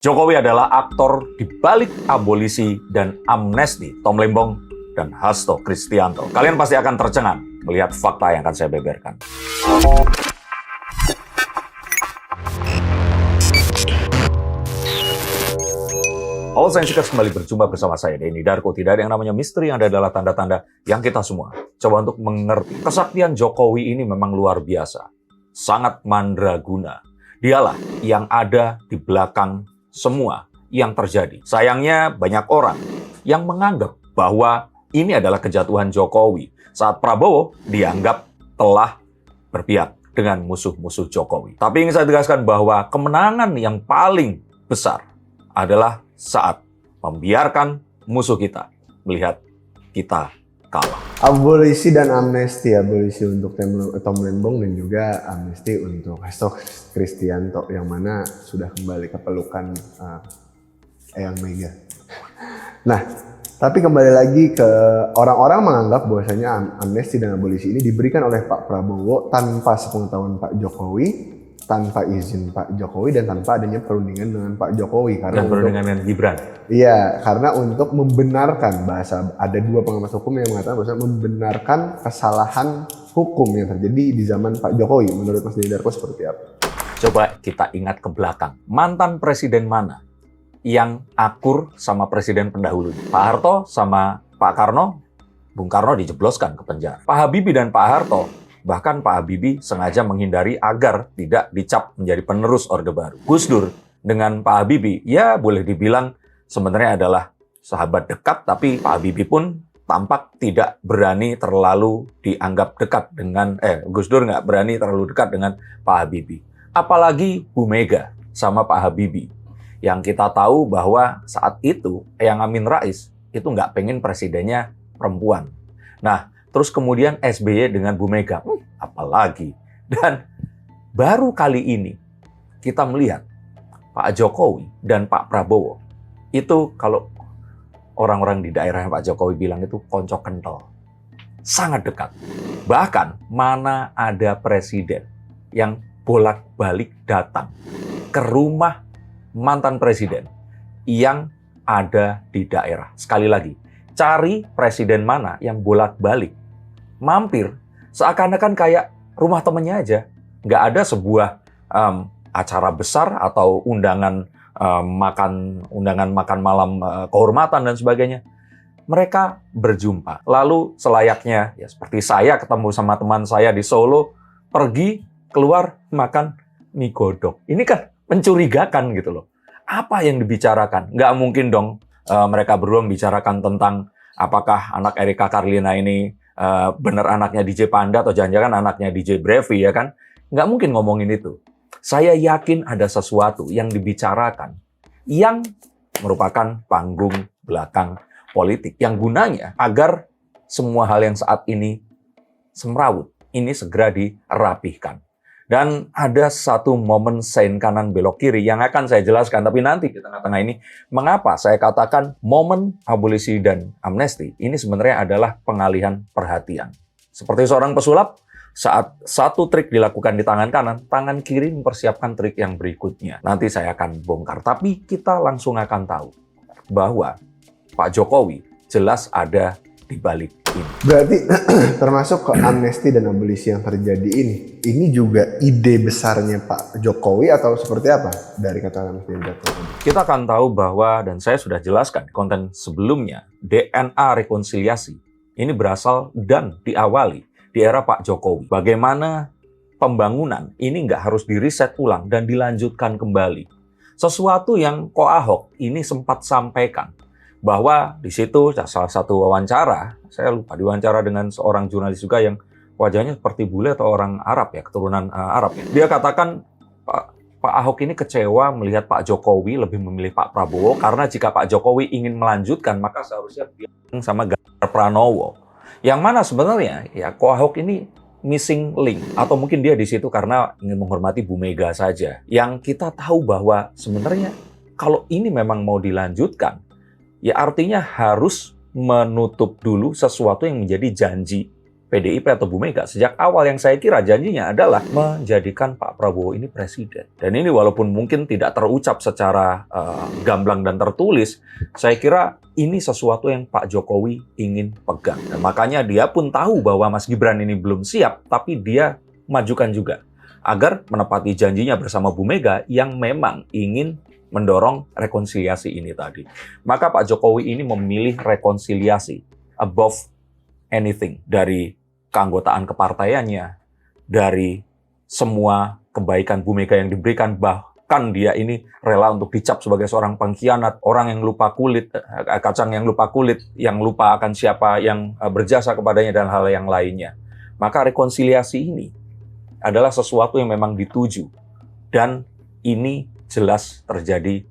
Jokowi adalah aktor di balik abolisi dan amnesti Tom Lembong dan Hasto Kristianto. Kalian pasti akan tercengang melihat fakta yang akan saya beberkan. Halo Sainsikers, kembali berjumpa bersama saya, Denny Darko. Tidak ada yang namanya misteri, yang ada adalah tanda-tanda yang kita semua coba untuk mengerti. Kesaktian Jokowi ini memang luar biasa, sangat mandraguna. Dialah yang ada di belakang semua yang terjadi. Sayangnya banyak orang yang menganggap bahwa ini adalah kejatuhan Jokowi saat Prabowo dianggap telah berpihak dengan musuh-musuh Jokowi. Tapi ingin saya tegaskan bahwa kemenangan yang paling besar adalah saat membiarkan musuh kita melihat kita kalah. Abolisi dan amnesti, abolisi untuk Tom Lembong dan juga amnesti untuk Hasto Kristianto yang mana sudah kembali ke pelukan Eyang Mega. Nah, tapi kembali lagi ke orang-orang menganggap bahwasanya amnesti dan abolisi ini diberikan oleh Pak Prabowo tanpa sepengetahuan Pak Jokowi, tanpa izin Pak Jokowi, dan tanpa adanya perundingan dengan Pak Jokowi. Dan perundingan dengan Gibran. Iya, karena untuk membenarkan, bahasa ada dua pengamat hukum yang mengatakan bahwa membenarkan kesalahan hukum yang terjadi di zaman Pak Jokowi. Menurut Mas Denny Darko seperti apa? Coba kita ingat ke belakang. Mantan presiden mana yang akur sama presiden pendahulunya? Pak Harto sama Pak Karno, Bung Karno dijebloskan ke penjara. Pak Habibie dan Pak Harto, bahkan Pak Habibie sengaja menghindari agar tidak dicap menjadi penerus Orde Baru. Gus Dur dengan Pak Habibie, ya boleh dibilang sebenarnya adalah sahabat dekat, tapi Pak Habibie pun tampak tidak berani terlalu dianggap dekat dengan, Gus Dur nggak berani terlalu dekat dengan Pak Habibie. Apalagi Bu Mega sama Pak Habibie, yang kita tahu bahwa saat itu Eyang Amin Rais itu nggak pengen presidennya perempuan. Nah, terus kemudian SBY dengan Bu Mega, apalagi. Dan baru kali ini kita melihat Pak Jokowi dan Pak Prabowo. Itu kalau orang-orang di daerah Pak Jokowi bilang itu konco kental. Sangat dekat. Bahkan mana ada presiden yang bolak-balik datang ke rumah mantan presiden yang ada di daerah. Sekali lagi, cari presiden mana yang bolak-balik mampir seakan-akan kayak rumah temennya aja. Nggak ada sebuah acara besar atau undangan makan malam kehormatan dan sebagainya. Mereka berjumpa. Lalu selayaknya ya seperti saya ketemu sama teman saya di Solo, pergi keluar makan mie godok. Ini kan mencurigakan gitu loh. Apa yang dibicarakan? Nggak mungkin dong mereka berdua membicarakan tentang apakah anak Erika Carlina ini benar anaknya DJ Panda atau jangan-jangan anaknya DJ Brevi, ya kan? Nggak mungkin ngomongin itu. Saya yakin ada sesuatu yang dibicarakan yang merupakan panggung belakang politik yang gunanya agar semua hal yang saat ini semrawut ini segera dirapihkan. Dan ada satu momen sein kanan belok kiri yang akan saya jelaskan, tapi nanti di tengah-tengah ini mengapa saya katakan momen abolisi dan amnesti ini sebenarnya adalah pengalihan perhatian. Seperti seorang pesulap, saat satu trik dilakukan di tangan kanan, tangan kiri mempersiapkan trik yang berikutnya. Nanti saya akan bongkar, tapi kita langsung akan tahu bahwa Pak Jokowi jelas ada di balik ini. Berarti termasuk ke amnesti dan abolisi yang terjadi ini juga ide besarnya Pak Jokowi atau seperti apa dari kata Mas Denny Darko? Kita akan tahu bahwa, dan saya sudah jelaskan di konten sebelumnya, DNA rekonsiliasi ini berasal dan diawali di era Pak Jokowi. Bagaimana pembangunan ini nggak harus diriset ulang dan dilanjutkan kembali. Sesuatu yang Ko Ahok ini sempat sampaikan bahwa di situ salah satu wawancara, saya lupa diwawancara dengan seorang jurnalis juga yang wajahnya seperti bule atau orang Arab ya, keturunan Arab ya. Dia katakan Pak Ahok ini kecewa melihat Pak Jokowi lebih memilih Pak Prabowo karena jika Pak Jokowi ingin melanjutkan maka seharusnya dia sama Ganjar Pranowo. Yang mana sebenarnya ya Ko Ahok ini missing link atau mungkin dia di situ karena ingin menghormati Bu Mega saja. Yang kita tahu bahwa sebenarnya kalau ini memang mau dilanjutkan, ya artinya harus menutup dulu sesuatu yang menjadi janji PDIP atau Bu Mega. Sejak awal yang saya kira janjinya adalah menjadikan Pak Prabowo ini presiden. Dan ini walaupun mungkin tidak terucap secara gamblang dan tertulis, saya kira ini sesuatu yang Pak Jokowi ingin pegang. Dan makanya dia pun tahu bahwa Mas Gibran ini belum siap, tapi dia majukan juga agar menepati janjinya bersama Bu Mega yang memang ingin mendorong rekonsiliasi ini tadi. Maka Pak Jokowi ini memilih rekonsiliasi above anything, dari keanggotaan kepartaiannya, dari semua kebaikan Bu Mega yang diberikan, bahkan dia ini rela untuk dicap sebagai seorang pengkhianat, orang yang lupa kulit, kacang yang lupa kulit, yang lupa akan siapa yang berjasa kepadanya dan hal yang lainnya. Maka rekonsiliasi ini adalah sesuatu yang memang dituju, dan ini jelas terjadi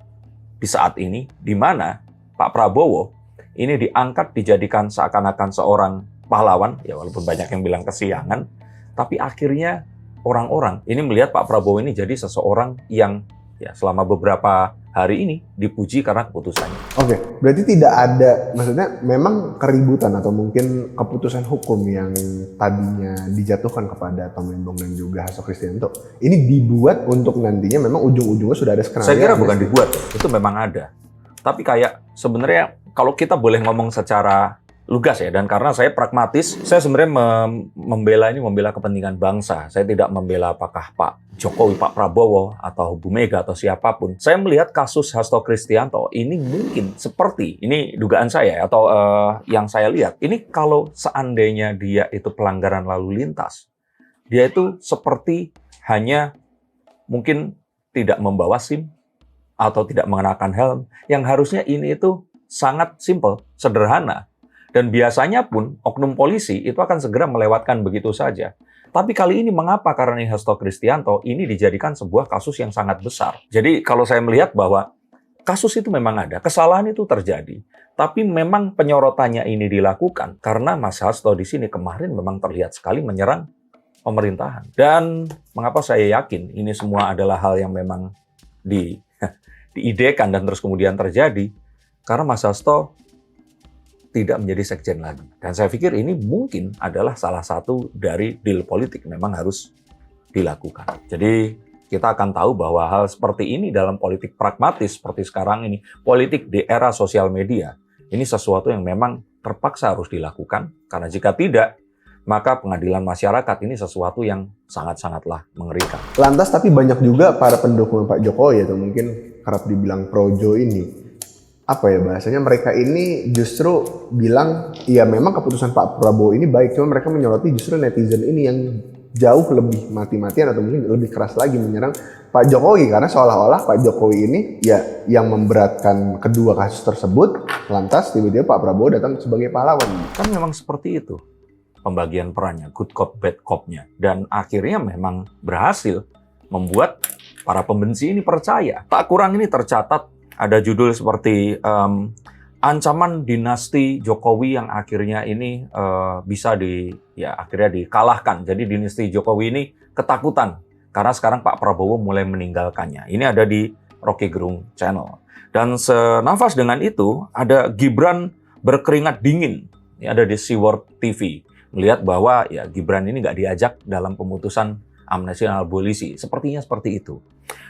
di saat ini, di mana Pak Prabowo ini diangkat, dijadikan seakan-akan seorang pahlawan, ya walaupun banyak yang bilang kesiangan, tapi akhirnya orang-orang ini melihat Pak Prabowo ini jadi seseorang yang ya selama beberapa hari ini dipuji karena keputusannya. Oke, berarti tidak ada, maksudnya memang keributan atau mungkin keputusan hukum yang tadinya dijatuhkan kepada Tom Lembong dan juga Hasto Kristianto ini dibuat untuk nantinya memang ujung-ujungnya sudah ada skenario. Saya kira bukan dibuat, itu memang ada. Tapi kayak sebenarnya kalau kita boleh ngomong secara lugas ya, dan karena saya pragmatis, saya sebenarnya membela kepentingan bangsa. Saya tidak membela apakah Pak Jokowi, Pak Prabowo, atau Bu Mega, atau siapapun. Saya melihat kasus Hasto Kristianto ini mungkin seperti, ini dugaan saya, atau yang saya lihat, ini kalau seandainya dia itu pelanggaran lalu lintas, dia itu seperti hanya mungkin tidak membawa SIM, atau tidak mengenakan helm, yang harusnya ini itu sangat simple, sederhana. Dan biasanya pun oknum polisi itu akan segera melewatkan begitu saja. Tapi kali ini mengapa? Karena Hasto Kristianto ini dijadikan sebuah kasus yang sangat besar. Jadi kalau saya melihat bahwa kasus itu memang ada, kesalahan itu terjadi. Tapi memang penyorotannya ini dilakukan karena Mas Hasto di sini kemarin memang terlihat sekali menyerang pemerintahan. Dan mengapa saya yakin ini semua adalah hal yang memang diidekan dan terus kemudian terjadi? Karena Mas Hasto tidak menjadi sekjen lagi. Dan saya pikir ini mungkin adalah salah satu dari deal politik memang harus dilakukan. Jadi kita akan tahu bahwa hal seperti ini dalam politik pragmatis seperti sekarang ini, politik di era sosial media, ini sesuatu yang memang terpaksa harus dilakukan. Karena jika tidak, maka pengadilan masyarakat ini sesuatu yang sangat-sangatlah mengerikan. Lantas tapi banyak juga para pendukung Pak Jokowi atau mungkin kerap dibilang projo ini, apa ya bahasanya, mereka ini justru bilang ya memang keputusan Pak Prabowo ini baik, cuma mereka menyoroti justru netizen ini yang jauh lebih mati-matian atau mungkin lebih keras lagi menyerang Pak Jokowi, karena seolah-olah Pak Jokowi ini ya yang memberatkan kedua kasus tersebut, lantas tiba-tiba Pak Prabowo datang sebagai pahlawan. Kan memang seperti itu pembagian perannya, good cop, bad cop-nya, dan akhirnya memang berhasil membuat para pembenci ini percaya. Tak kurang ini tercatat ada judul seperti ancaman dinasti Jokowi yang akhirnya ini bisa akhirnya dikalahkan. Jadi dinasti Jokowi ini ketakutan karena sekarang Pak Prabowo mulai meninggalkannya. Ini ada di Rocky Gerung Channel. Dan senafas dengan itu ada Gibran berkeringat dingin. Ini ada di Seaworld TV. Melihat bahwa ya Gibran ini nggak diajak dalam pemutusan amnesti dan abolisi. Sepertinya seperti itu.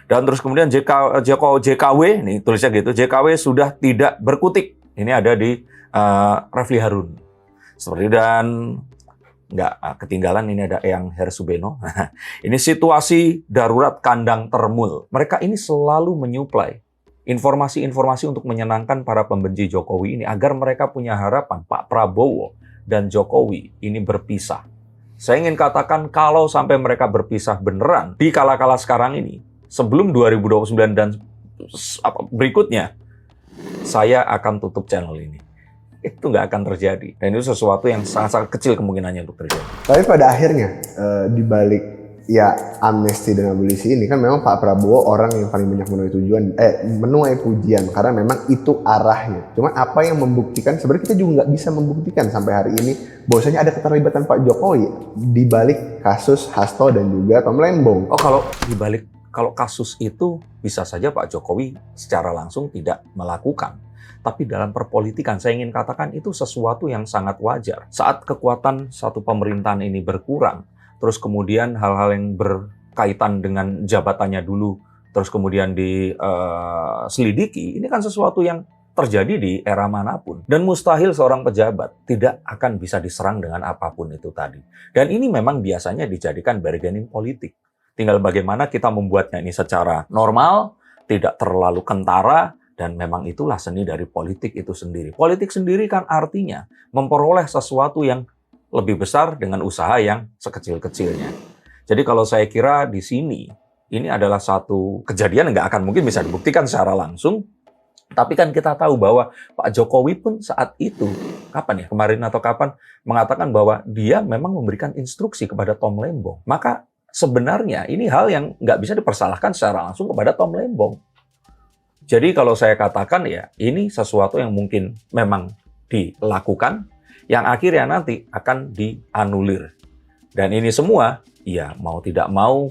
Dan terus kemudian JKW, nih tulisnya gitu, JKW sudah tidak berkutik. Ini ada di Refli Harun. Seperti dan nggak ketinggalan ini ada Eyang Hersubeno. Ini situasi darurat kandang termul. Mereka ini selalu menyuplai informasi-informasi untuk menyenangkan para pembenci Jokowi ini agar mereka punya harapan Pak Prabowo dan Jokowi ini berpisah. Saya ingin katakan kalau sampai mereka berpisah beneran di kala-kala sekarang ini, sebelum 2029 dan berikutnya, saya akan tutup channel ini. Itu nggak akan terjadi. Dan itu sesuatu yang sangat-sangat kecil kemungkinannya untuk terjadi. Tapi pada akhirnya, di balik ya amnesti dan abolisi ini kan memang Pak Prabowo orang yang paling banyak menuai pujian karena memang itu arahnya. Cuma apa yang membuktikan, sebenarnya kita juga nggak bisa membuktikan sampai hari ini bahwasanya ada keterlibatan Pak Jokowi di balik kasus Hasto dan juga Tom Lembong. Oh, kalau kasus itu bisa saja Pak Jokowi secara langsung tidak melakukan. Tapi dalam perpolitikan, saya ingin katakan itu sesuatu yang sangat wajar. Saat kekuatan satu pemerintahan ini berkurang, terus kemudian hal-hal yang berkaitan dengan jabatannya dulu, terus kemudian diselidiki, ini kan sesuatu yang terjadi di era manapun. Dan mustahil seorang pejabat tidak akan bisa diserang dengan apapun itu tadi. Dan ini memang biasanya dijadikan bargaining politik. Tinggal bagaimana kita membuatnya ini secara normal, tidak terlalu kentara, dan memang itulah seni dari politik itu sendiri. Politik sendiri kan artinya memperoleh sesuatu yang lebih besar dengan usaha yang sekecil-kecilnya. Jadi kalau saya kira di sini, ini adalah satu kejadian yang nggak akan mungkin bisa dibuktikan secara langsung. Tapi kan kita tahu bahwa Pak Jokowi pun saat itu, kapan ya, kemarin atau kapan, mengatakan bahwa dia memang memberikan instruksi kepada Tom Lembong. Maka sebenarnya ini hal yang nggak bisa dipersalahkan secara langsung kepada Tom Lembong. Jadi kalau saya katakan ya, ini sesuatu yang mungkin memang dilakukan, yang akhirnya nanti akan dianulir. Dan ini semua, ya mau tidak mau,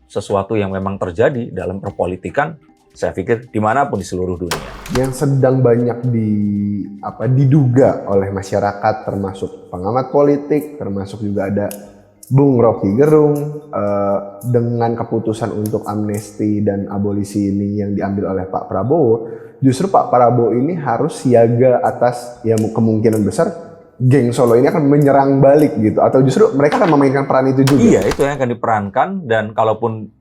sesuatu yang memang terjadi dalam perpolitikan, saya pikir dimanapun di seluruh dunia. Yang sedang banyak diduga oleh masyarakat, termasuk pengamat politik, termasuk juga ada Bung Rocky Gerung, dengan keputusan untuk amnesti dan abolisi ini yang diambil oleh Pak Prabowo, justru Pak Prabowo ini harus siaga atas ya kemungkinan besar geng Solo ini akan menyerang balik gitu, atau justru mereka akan memainkan peran itu juga. Iya, itu yang akan diperankan. Dan kalaupun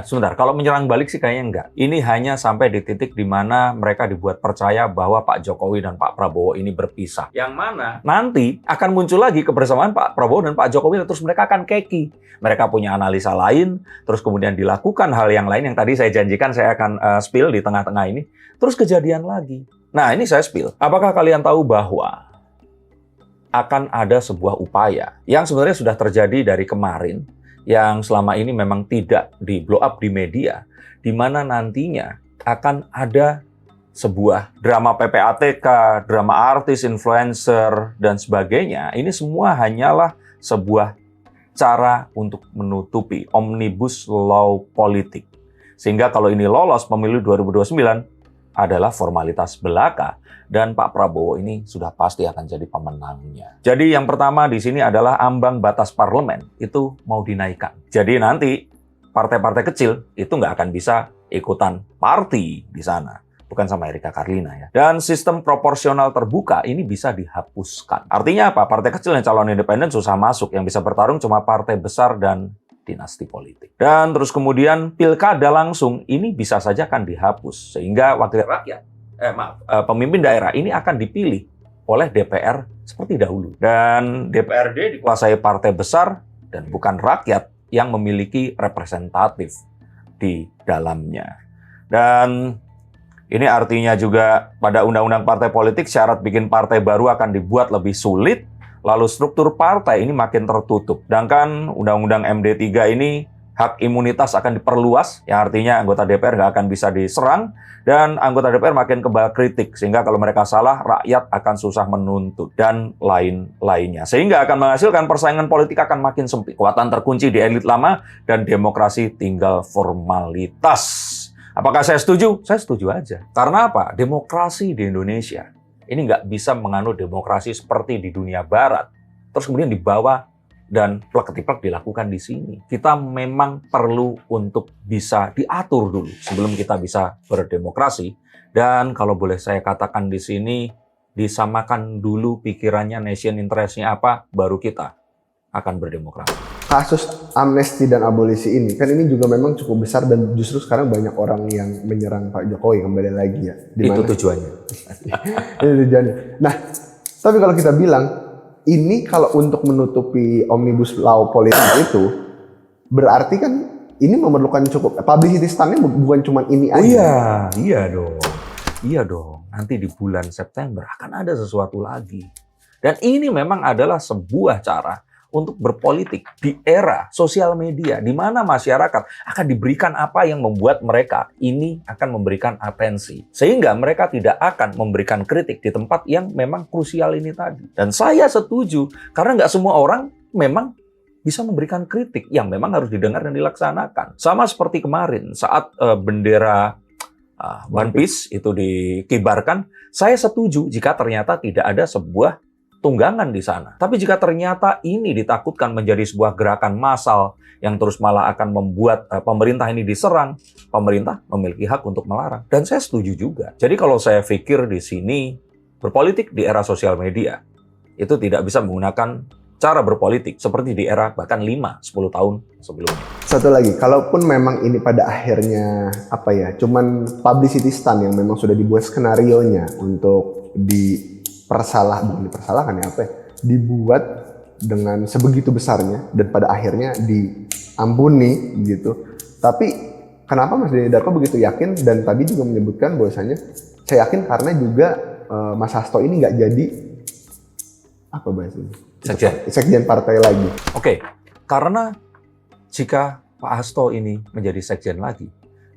sebentar, kalau menyerang balik sih kayaknya enggak. Ini hanya sampai di titik di mana mereka dibuat percaya bahwa Pak Jokowi dan Pak Prabowo ini berpisah. Yang mana nanti akan muncul lagi kebersamaan Pak Prabowo dan Pak Jokowi, terus mereka akan keki. Mereka punya analisa lain, terus kemudian dilakukan hal yang lain yang tadi saya janjikan saya akan spill di tengah-tengah ini. Terus kejadian lagi. Nah, ini saya spill. Apakah kalian tahu bahwa akan ada sebuah upaya yang sebenarnya sudah terjadi dari kemarin, yang selama ini memang tidak di-blow up di media, di mana nantinya akan ada sebuah drama PPATK, drama artis, influencer, dan sebagainya. Ini semua hanyalah sebuah cara untuk menutupi omnibus law politik. Sehingga kalau ini lolos pemilu 2029 adalah formalitas belaka. Dan Pak Prabowo ini sudah pasti akan jadi pemenangnya. Jadi yang pertama di sini adalah ambang batas parlemen itu mau dinaikkan. Jadi nanti partai-partai kecil itu nggak akan bisa ikutan party di sana. Bukan sama Erika Carlina ya. Dan sistem proporsional terbuka ini bisa dihapuskan. Artinya apa? Partai kecil yang calon independen susah masuk. Yang bisa bertarung cuma partai besar dan dinasti politik. Dan terus kemudian pilkada langsung ini bisa saja akan dihapus. Sehingga wakil rakyat pemimpin daerah ini akan dipilih oleh DPR seperti dahulu. Dan DPRD dikuasai partai besar dan bukan rakyat yang memiliki representatif di dalamnya. Dan ini artinya juga pada undang-undang partai politik syarat bikin partai baru akan dibuat lebih sulit, lalu struktur partai ini makin tertutup. Sedangkan undang-undang MD3 ini hak imunitas akan diperluas, yang artinya anggota DPR nggak akan bisa diserang, dan anggota DPR makin kebal kritik, sehingga kalau mereka salah, rakyat akan susah menuntut, dan lain-lainnya. Sehingga akan menghasilkan persaingan politik akan makin sempit. Kekuatan terkunci di elit lama, dan demokrasi tinggal formalitas. Apakah saya setuju? Saya setuju aja. Karena apa? Demokrasi di Indonesia ini nggak bisa menganut demokrasi seperti di dunia barat, terus kemudian dibawa dan plek-ketiplek dilakukan di sini. Kita memang perlu untuk bisa diatur dulu sebelum kita bisa berdemokrasi. Dan kalau boleh saya katakan di sini, disamakan dulu pikirannya nation interest-nya apa, baru kita akan berdemokrasi. Kasus amnesti dan abolisi ini, kan ini juga memang cukup besar dan justru sekarang banyak orang yang menyerang Pak Jokowi kembali lagi ya. Itu tujuannya. Itu tujuannya. Nah, tapi kalau kita bilang, ini kalau untuk menutupi omnibus law politik itu, berarti kan ini memerlukan cukup publicity stunt-nya bukan cuma ini aja. Oh iya dong. Nanti di bulan September akan ada sesuatu lagi. Dan ini memang adalah sebuah cara untuk berpolitik di era sosial media, di mana masyarakat akan diberikan apa yang membuat mereka ini akan memberikan atensi. Sehingga mereka tidak akan memberikan kritik di tempat yang memang krusial ini tadi. Dan saya setuju, karena nggak semua orang memang bisa memberikan kritik yang memang harus didengar dan dilaksanakan. Sama seperti kemarin saat bendera One Piece itu dikibarkan, saya setuju jika ternyata tidak ada sebuah tunggangan di sana. Tapi jika ternyata ini ditakutkan menjadi sebuah gerakan massal yang terus malah akan membuat pemerintah ini diserang, pemerintah memiliki hak untuk melarang. Dan saya setuju juga. Jadi kalau saya pikir di sini, berpolitik di era sosial media, itu tidak bisa menggunakan cara berpolitik seperti di era bahkan 5-10 tahun sebelumnya. Satu lagi, kalaupun memang ini pada akhirnya cuman publicity stunt yang memang sudah dibuat skenarionya untuk dibuat dengan sebegitu besarnya dan pada akhirnya diampuni gitu. Tapi kenapa Mas Denny Darko begitu yakin, dan tadi juga menyebutkan bahwasanya saya yakin karena juga Mas Hasto ini nggak jadi sekjen partai lagi. Oke, karena jika Pak Hasto ini menjadi sekjen lagi,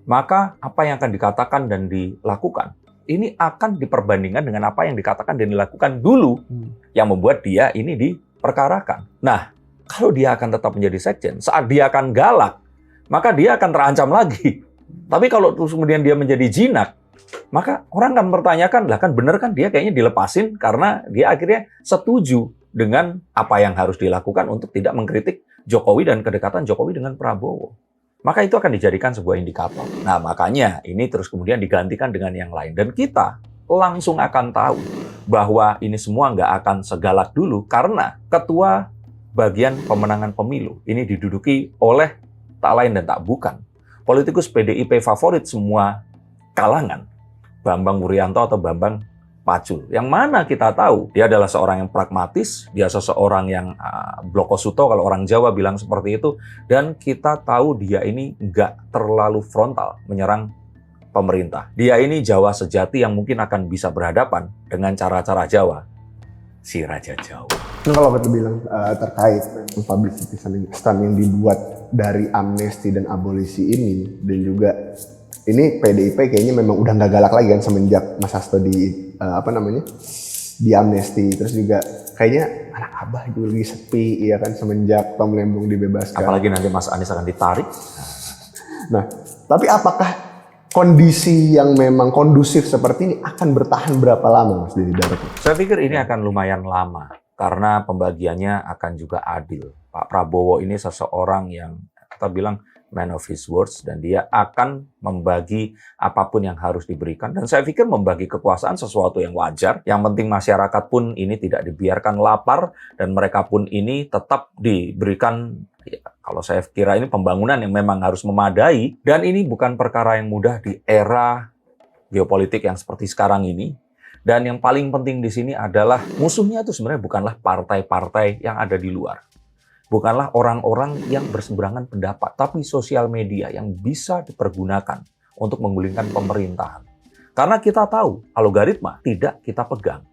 maka apa yang akan dikatakan dan dilakukan ini akan diperbandingkan dengan apa yang dikatakan dan dilakukan dulu yang membuat dia ini diperkarakan. Nah, kalau dia akan tetap menjadi sekjen, saat dia akan galak, maka dia akan terancam lagi. Tapi kalau terus kemudian dia menjadi jinak, maka orang akan mempertanyakan, lah kan bener kan dia kayaknya dilepasin karena dia akhirnya setuju dengan apa yang harus dilakukan untuk tidak mengkritik Jokowi dan kedekatan Jokowi dengan Prabowo. Maka itu akan dijadikan sebuah indikator. Nah, makanya ini terus kemudian digantikan dengan yang lain. Dan kita langsung akan tahu bahwa ini semua nggak akan segalak dulu karena ketua bagian pemenangan pemilu ini diduduki oleh tak lain dan tak bukan politikus PDIP favorit semua kalangan, Bambang Wuryanto atau Bambang Pacul. Yang mana kita tahu dia adalah seorang yang pragmatis, dia seseorang yang blokosuto kalau orang Jawa bilang seperti itu, dan kita tahu dia ini nggak terlalu frontal menyerang pemerintah. Dia ini Jawa sejati yang mungkin akan bisa berhadapan dengan cara-cara Jawa, si Raja Jawa. Nah, kalau kita bilang terkait publicity stunt yang dibuat dari amnesti dan abolisi ini, dan juga ini PDIP kayaknya memang udah nggak galak lagi kan semenjak Mas Hasto di amnesti. Terus juga kayaknya anak abah juga lagi sepi ya kan semenjak Tom Lembong dibebaskan. Apalagi nanti Mas Anies akan ditarik. Nah, tapi apakah kondisi yang memang kondusif seperti ini akan bertahan berapa lama Mas Denny Darko? Saya pikir ini akan lumayan lama karena pembagiannya akan juga adil. Pak Prabowo ini seseorang yang kita bilang man of his words, dan dia akan membagi apapun yang harus diberikan. Dan saya pikir membagi kekuasaan sesuatu yang wajar. Yang penting masyarakat pun ini tidak dibiarkan lapar, dan mereka pun ini tetap diberikan, ya, kalau saya kira ini pembangunan yang memang harus memadai. Dan ini bukan perkara yang mudah di era geopolitik yang seperti sekarang ini. Dan yang paling penting di sini adalah musuhnya itu sebenarnya bukanlah partai-partai yang ada di luar. Bukanlah orang-orang yang berseberangan pendapat, tapi sosial media yang bisa dipergunakan untuk menggulingkan pemerintahan. Karena kita tahu, algoritma tidak kita pegang.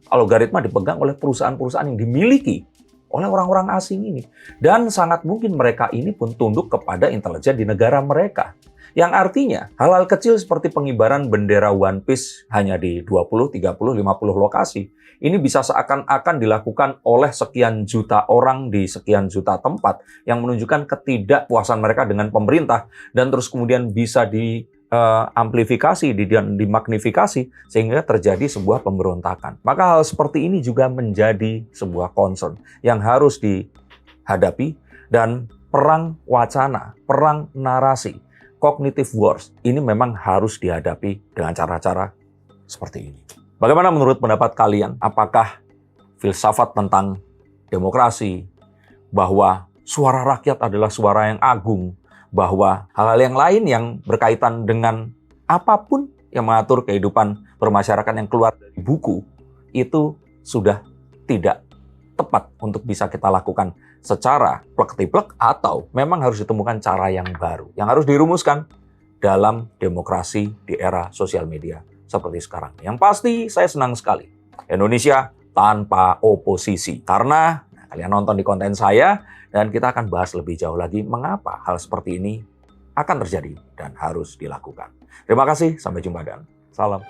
Algoritma dipegang oleh perusahaan-perusahaan yang dimiliki oleh orang-orang asing ini. Dan sangat mungkin mereka ini pun tunduk kepada intelijen di negara mereka. Yang artinya, hal-hal kecil seperti pengibaran bendera One Piece hanya di 20, 30, 50 lokasi, ini bisa seakan-akan dilakukan oleh sekian juta orang di sekian juta tempat yang menunjukkan ketidakpuasan mereka dengan pemerintah, dan terus kemudian bisa diamplifikasi, dimagnifikasi sehingga terjadi sebuah pemberontakan. Maka hal seperti ini juga menjadi sebuah concern yang harus dihadapi, dan perang wacana, perang narasi, cognitive wars ini memang harus dihadapi dengan cara-cara seperti ini. Bagaimana menurut pendapat kalian? Apakah filsafat tentang demokrasi, bahwa suara rakyat adalah suara yang agung, bahwa hal-hal yang lain yang berkaitan dengan apapun yang mengatur kehidupan bermasyarakat yang keluar dari buku, itu sudah tidak tepat untuk bisa kita lakukan secara plek-tiplek, atau memang harus ditemukan cara yang baru yang harus dirumuskan dalam demokrasi di era sosial media seperti sekarang. Yang pasti saya senang sekali Indonesia tanpa oposisi, karena kalian nonton di konten saya dan kita akan bahas lebih jauh lagi mengapa hal seperti ini akan terjadi dan harus dilakukan. Terima kasih, sampai jumpa dan salam.